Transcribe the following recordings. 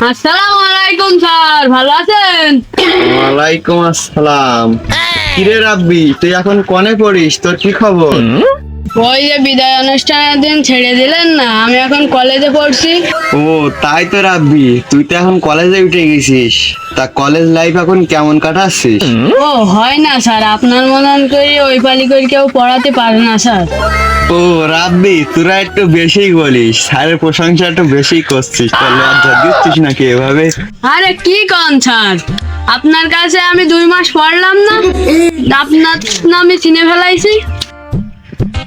আসসালামু আলাইকুম স্যার, ভালো আছেন? ওয়ালাইকুম আসসালাম। কিরে রাব্বি, তুই এখন কনে পড়িস? তোর কি খবর? ওই যে বিদায় অনুষ্ঠানের দিন ছেড়ে দিলেন না, আমি এখন কলেজে পড়ছি। ও তাই তো রাব্বি, তুই তো এখন কলেজে উঠে গেছিস। তা কলেজ লাইফ এখন কেমন কাটাচ্ছিস? ও হয় না স্যার, আপনার মতন করে ওই পালি করে কেউ পড়াতে পারে না স্যার। ও রাব্বি, তোরা একটু বেশি বলিস, স্যারের প্রশংসা একটু বেশি করছিস। তোর লজ্জা দিচ্ছিস নাকি এভাবে? আরে কি কন স্যার, আপনার কাছে আমি 2 মাস পড়লাম না, আপনার নামে চিনে ফেলাইছি।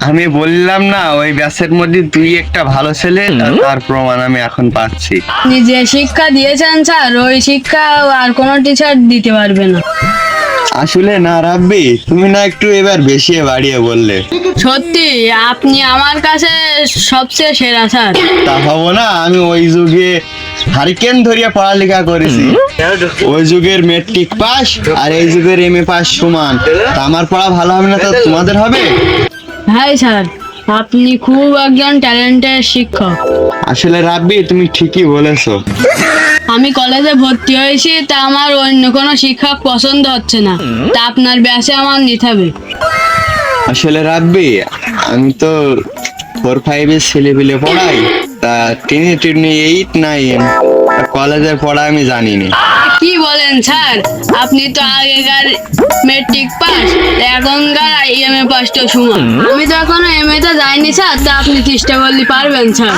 আমি বললাম না ওই ব্যাসের মধ্যে তুই একটা ভালো ছেলে, তার প্রমাণ আমি এখন পাচ্ছি। আপনি যে শিক্ষা দিয়েছেন স্যার, ওই শিক্ষা আর কোনো টিচার দিতে পারবে না। আসলে না রাব্বি, তুমি না একটু এবার বেশি বাড়িয়ে বললে। সত্যি আপনি আমার কাছে সবচেয়ে সেরা স্যার। তা হবো না, আমি ওই যুগে হারিকেন ধরিয়া পড়ালেখা করেছি। ওই যুগের মেট্রিক পাস আর এই যুগের এমএ পাস সমান। তা আমার পড়া ভালো হবে না তো তোমাদের হবে? হ্যাঁ স্যার, আপনি খুব একজন ট্যালেন্টেড শিক্ষক। আসলে রাব্বি, তুমি ঠিকই বলেছো। আমি কলেজে ভর্তি হয়েছি, তা আমার অন্য কোনো শিক্ষক পছন্দ হচ্ছে না, তা আপনার ব্যাচে আমার নিতে হবে। আসলে রাব্বি, আমি তো 4-5 এর ছেলেপিলে পড়াই, তা 10 8 9 কলেজের পড়া আমি জানি না। কি বলেন স্যার, আপনি তো আগেকার মেট্রিক পাস, এখনকার এমএ পাস তো সমান। আমি তো এখনো এমএ তে যাইনি স্যার, তা আপনি চেষ্টা করলে পারবেন স্যার।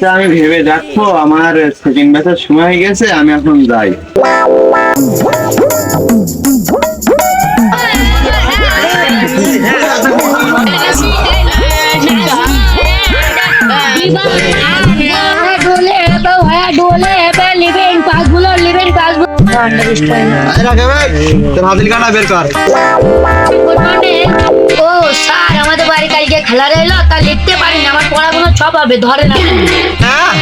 তা আমি ভেবে দেখো, আমার সেকেন্ড ব্যাচের সময় হয়ে গেছে, আমি এখন যাই। তোর হাতের কাটা বের কর। ও স্যার, আমাদের বাড়ি কালকে খেলা রইলো, তা লিখতে পারিনি, আমার পড়াগুলো সব হবে ধরে না। হ্যাঁ,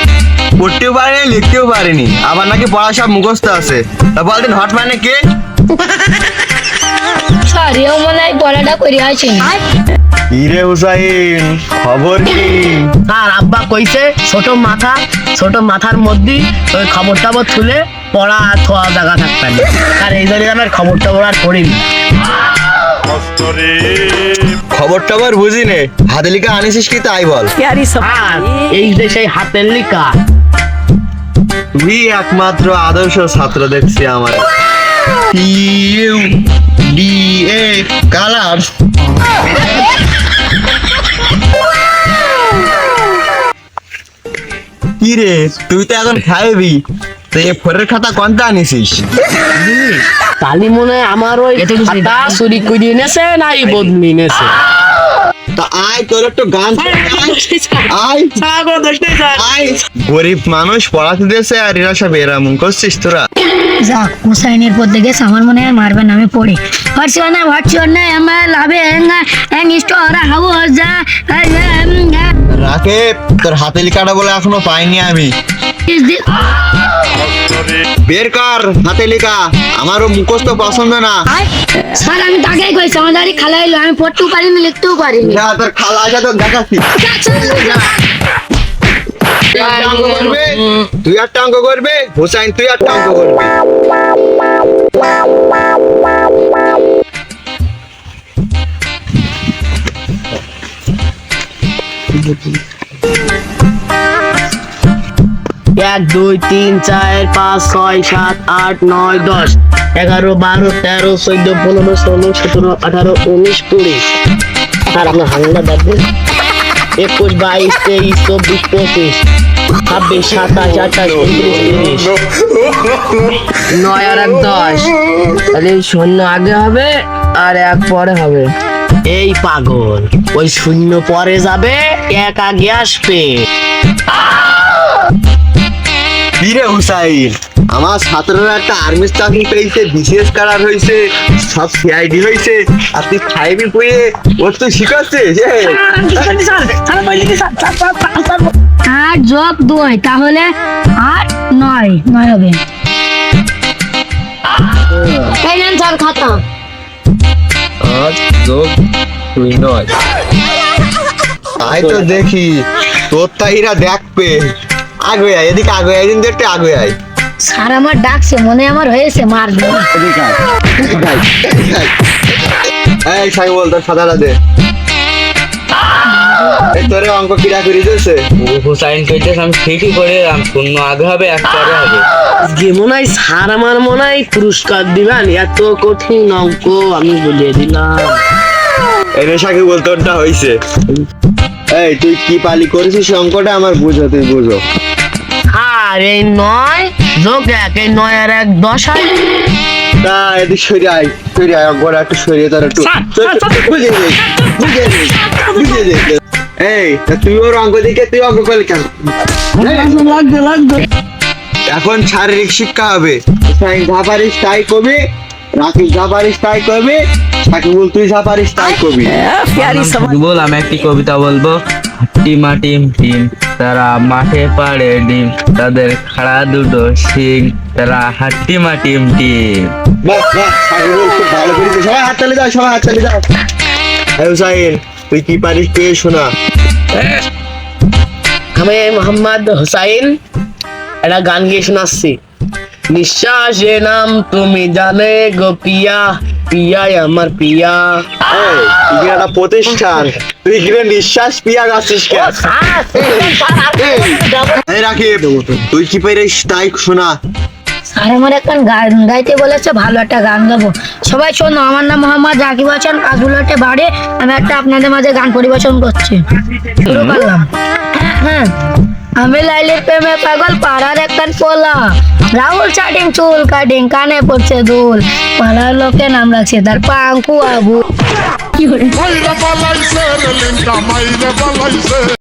পড়তেও পারিনি, লিখতেও পারিনি, আবার নাকি পড়া সব মুখস্থ আছে। তা বলদিন হট মানে কে? স্যার, এও মনে হয় পড়াটা করে আসেন। ইরে হুসাইন, খবর কি? আর আব্বা কইছে ছোট মাথার মধ্যে ওই খবর টবর তুলে পড়া থোয়া জায়গা থাকতেন, আর এই জন্য আমার খবর টবর আর পড়িনি। খবর টবর বুঝি নে, হাতে লিখা আনিসিস কি তাই বল। আর এই যে সেই হাতের লিখা। তুই একমাত্র আদর্শ ছাত্র দেখছি আমার। DA colour. কি রে, তুই তো এখন খাইবি, তো এই ফোরের খাতা কোনটা আনিসিস? তালি মনে হয় আমার ওই খাতা চুরি করে এনেছে না এই বদলি এনেছে। তা আয়, তোর একটু গান আয়। আয়, গরিব মানুষ পড়াতে দিয়েছে আর এরা সব এরামন করছিস তোরা। যাক, হুসাইনের পথে গেছে, আমার মনে হয় মারবে না, আমি পড়ি। ভার্সিওনে আমার লাভে স্টোরা হাবো যা। রাকে, তোর হাতে লিখাটা বলে এখনো পাইনি আমি। বের কর হাতে লেখা, আমারও মুখস্থ পছন্দ না। স্যার, আমি তাকেই কইছি, আমার দাঁড়ি খালা এলো, আমি পড়তেও পারিনি, লিখতেও পারিনি। যা, তোর খালা আছে তো দেখাচ্ছি। তুই একটা অঙ্ক করবে, হুসাইন তুই একটা অঙ্ক করবি। এক 2 3 4 5 6 7 8 9 10 11 12 13 14 15 16 17 18 19 20। আর আপনার হাঙ্গা দেখবেন 21 22 23 24 25 26 27 28 29 30 9 আর 10। তাহলে শূন্য আগে হবে আর 1 পরে হবে। এই পাগল, ওই শূন্য পরে যাবে, 1 আগে আসবে। কিরে হুসাইন, আমার ছাত্ররা একটা আর্মি চাকরি পেয়েছে, বিসিএস কারার হয়েছে, সব সিআইডি হয়েছে, আর তুই খাইবি পুয়ে ওর তুই শিখাচ্ছিস? 8 যোগ 2 তাহলে 8 9 হবে। এই নেন স্যার খাতা। 8 যোগ 2 9। তাই তো দেখি তোর তাইরা দেখবে আগে আয়, এদিকে আগে আয়, এদিন একটু আগে আয়। স্যার আমার ডাকছে, মনে হয় আমার হয়েছে, মারবে। এদিকে আয়, এদিকে আয়। এই সাইবল তোর সাদাটা দে। এই তোরে অঙ্ক কিরা করে দিয়েছে? হুসাইন কইতেছে আমি ঠিকই করে এলাম, শূন্য আগে হবে এক পরে হবে। আজকে মনে হয় স্যার আমার মনে হয় পুরস্কার দিবেন, এত কঠিন অঙ্ক আমি বলিয়ে দিলাম। এনে সাকিব বল তোরটা হইছে। এই তুই কি পালি করেছিস সে অঙ্কটা আমার বুঝো, তুই বুঝো। আর এই 9 যোগ 1, এই 9 আর 1 10 হয়। তা এদিক সরে আয়, সরে আয়, অঙ্কটা একটু সরিয়ে তোর একটু বুঝে নে, বুঝে নে, বুঝে নে। এই তা তুই ওর অঙ্ক দিকে তুই অঙ্ক করলি কেন? এখন শারীরিক শিক্ষা হবে। তুই যা পারিস তাই কবি, রাকিব যা পারিস তাই কবি, সাকিবুল তুই যা পারিস তাই কবি। বললাম একটি কবিতা বলবো। টিমা টিম টিম, তারা মাঠে পাড়ে ডিম, তাদের খাড়া দুটো শিং, তারা হাট্টিমা টিম টিম। বাহ বাহ, সাকিবুল খুব ভালো করেছিস। সবাই হাত তালি দাও, সবাই হাত তালি দাও। এই হুসাইন তুই কি পারিস তুই শোনা। আমি মোহাম্মদ হুসাইন একটা গান গিয়ে শোনাচ্ছি। নিঃশ্বাসে নাম তুমি জানে গো পিয়া, পিয়াই আমার পিয়া। এই তুই কি একটা প্রতিষ্ঠান, তুই কি রে নিঃশ্বাস পিয়া গাছিস কেন? এই রাকিব তুই কি পারিস তাই শোনা। স্যার আমার একটা গান গাইতে বলেছে, ভালো একটা গান গাবো। সবাই শোনো, আমার নাম মোহাম্মদ জাকিব হাসান, কাজগুলোতে বাড়ে। আমি একটা আপনাদের মাঝে গান পরিবেশন করছি। শুরু করলাম। হ্যাঁ, আমি লাইলের প্রেমে পাগল, পাড়ার একখান পোলা, রাহুল চাটিং চুল কাটিং, কানে পড়ছে দুল, পাড়ার লোকে নাম রাখছে তার পাঙ্কু আবু।